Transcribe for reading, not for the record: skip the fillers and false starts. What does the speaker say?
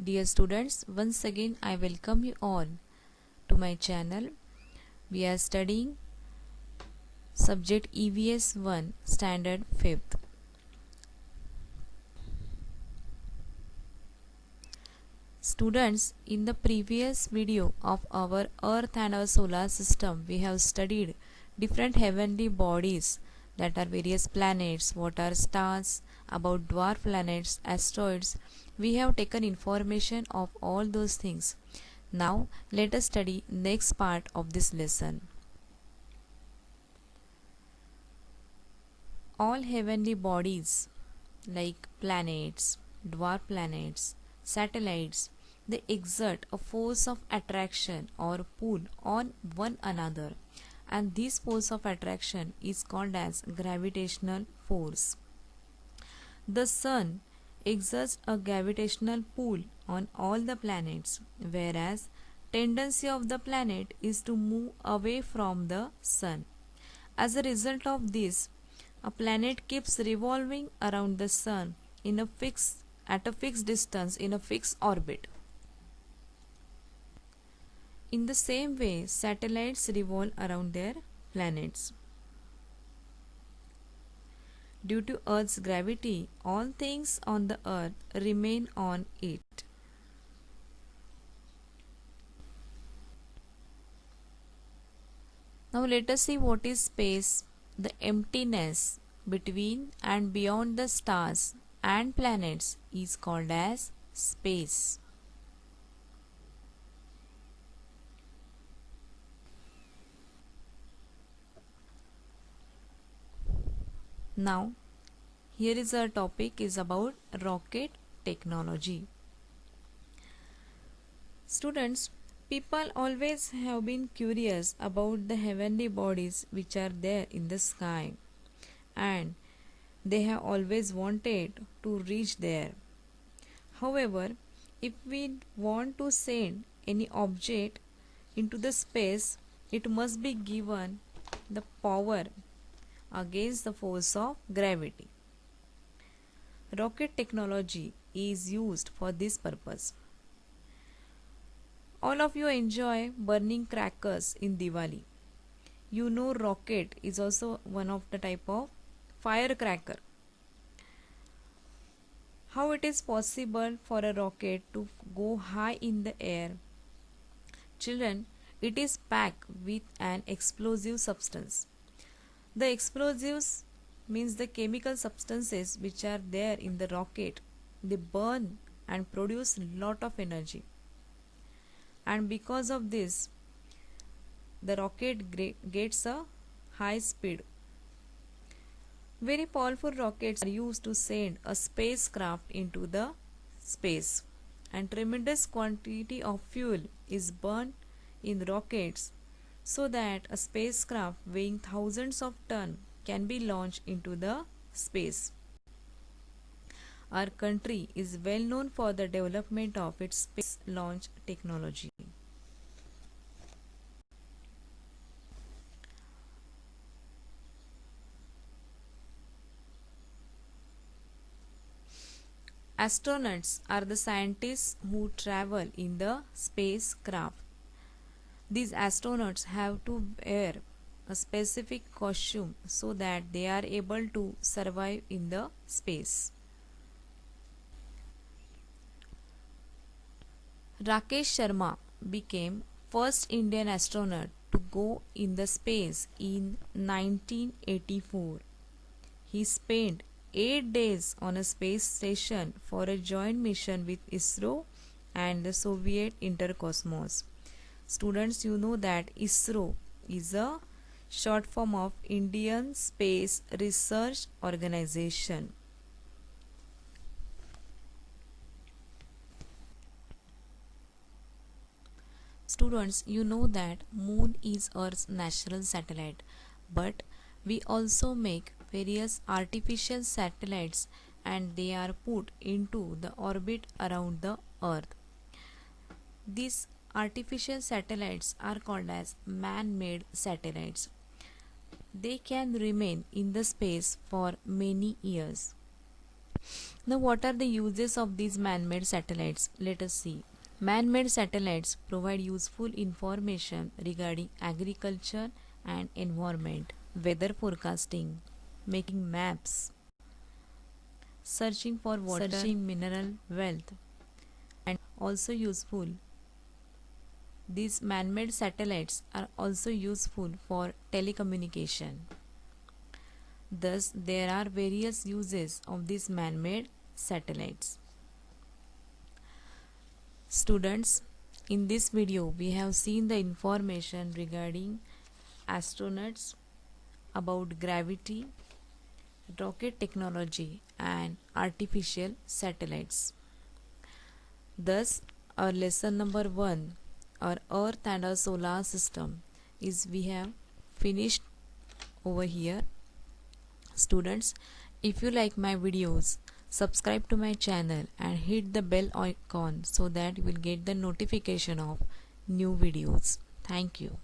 Dear students, once again I welcome you all to my channel. We are studying subject EVS 1 standard 5th. Students, in the previous video of our Earth and our solar system, we have studied different heavenly bodies, that are various planets, what are stars, about dwarf planets, asteroids. We have taken information of all those things. Now let us study next part of this lesson. All heavenly bodies like planets, dwarf planets, satellites, they exert a force of attraction or pull on one another, and this force of attraction is called as gravitational force. The sun exerts a gravitational pull on all the planets, whereas tendency of the planet is to move away from the sun. As a result of this, a planet keeps revolving around the sun at a fixed distance in a fixed orbit. In the same way, satellites revolve around their planets. Due to Earth's gravity, all things on the Earth remain on it. Now let us see what is space. The emptiness between and beyond the stars and planets is called as space. Now, here is our topic is about rocket technology. Students, people always have been curious about the heavenly bodies which are there in the sky, and they have always wanted to reach there. However, if we want to send any object into the space, it must be given the power against the force of gravity. Rocket technology is used for this purpose. All of you enjoy burning crackers in Diwali. You know rocket is also one of the type of firecracker. How it is possible for a rocket to go high in the air? Children, it is packed with an explosive substance. The explosives means the chemical substances which are there in the rocket. They burn and produce lot of energy. And because of this, the rocket gets a high speed. Very powerful rockets are used to send a spacecraft into the space, and tremendous quantity of fuel is burned in rockets so that a spacecraft weighing thousands of tons can be launched into the space. Our country is well known for the development of its space launch technology. Astronauts are the scientists who travel in the spacecraft. These astronauts have to wear a specific costume so that they are able to survive in the space. Rakesh Sharma became first Indian astronaut to go in the space in 1984. He spent 8 days on a space station for a joint mission with ISRO and the Soviet Intercosmos. Students, you know that ISRO is a short form of Indian Space Research Organization. Students, you know that Moon is Earth's natural satellite, but we also make various artificial satellites and they are put into the orbit around the Earth. These artificial satellites are called as man-made satellites. They can remain in the space for many years. Now, what are the uses of these man-made satellites? Let us see. Man-made satellites provide useful information regarding agriculture and environment, weather forecasting, making maps, searching for water, searching mineral wealth, and also useful. These man-made satellites are also useful for telecommunication. Thus, there are various uses of these man-made satellites. Students, in this video we have seen the information regarding astronauts, about gravity, rocket technology and artificial satellites. Thus, our lesson number 1, our Earth and our solar system, is we have finished over here. Students, if you like my videos, subscribe to my channel and hit the bell icon so that you will get the notification of new videos. Thank you.